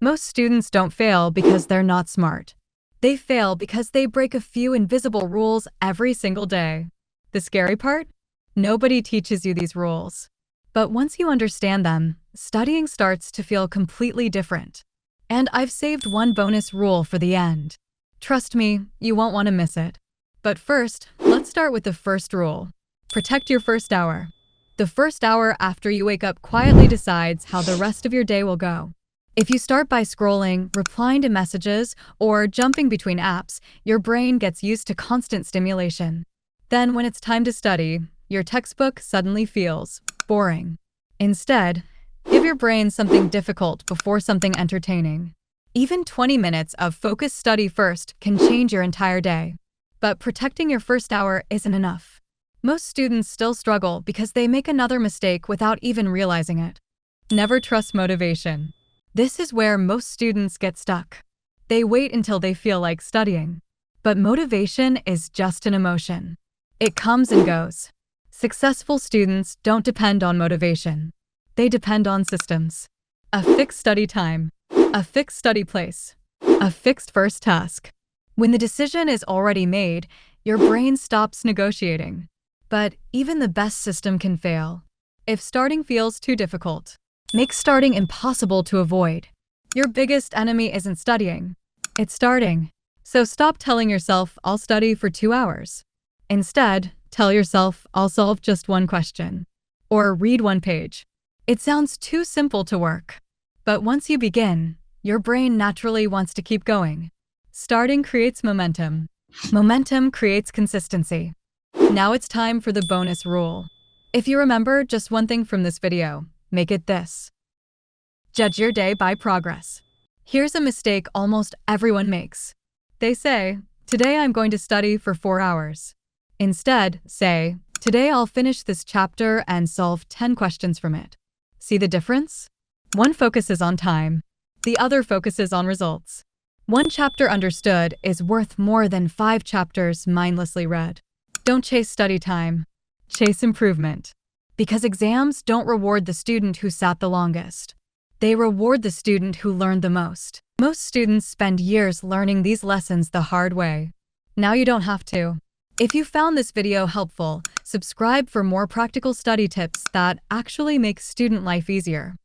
Most students don't fail because they're not smart. They fail because they break a few invisible rules every single day. The scary part? Nobody teaches you these rules. But once you understand them, studying starts to feel completely different. And I've saved one bonus rule for the end. Trust me, you won't want to miss it. But first, let's start with the first rule. Protect your first hour. The first hour after you wake up quietly decides how the rest of your day will go. If you start by scrolling, replying to messages, or jumping between apps, your brain gets used to constant stimulation. Then when it's time to study, your textbook suddenly feels boring. Instead, give your brain something difficult before something entertaining. Even 20 minutes of focused study first can change your entire day. But protecting your first hour isn't enough. Most students still struggle because they make another mistake without even realizing it. Never trust motivation. This is where most students get stuck. They wait until they feel like studying. But motivation is just an emotion. It comes and goes. Successful students don't depend on motivation. They depend on systems. A fixed study time, a fixed study place, a fixed first task. When the decision is already made, your brain stops negotiating. But even the best system can fail. If starting feels too difficult, make starting impossible to avoid. Your biggest enemy isn't studying. It's starting. So stop telling yourself, I'll study for 2 hours. Instead, tell yourself, I'll solve just one question. Or read one page. It sounds too simple to work. But once you begin, your brain naturally wants to keep going. Starting creates momentum. Momentum creates consistency. Now it's time for the bonus rule. If you remember just one thing from this video, make it this. Judge your day by progress. Here's a mistake almost everyone makes. They say, today I'm going to study for 4 hours. Instead, say, today I'll finish this chapter and solve 10 questions from it. See the difference? One focuses on time. The other focuses on results. One chapter understood is worth more than 5 chapters mindlessly read. Don't chase study time. Chase improvement. Because exams don't reward the student who sat the longest. They reward the student who learned the most. Most students spend years learning these lessons the hard way. Now you don't have to. If you found this video helpful, subscribe for more practical study tips that actually make student life easier.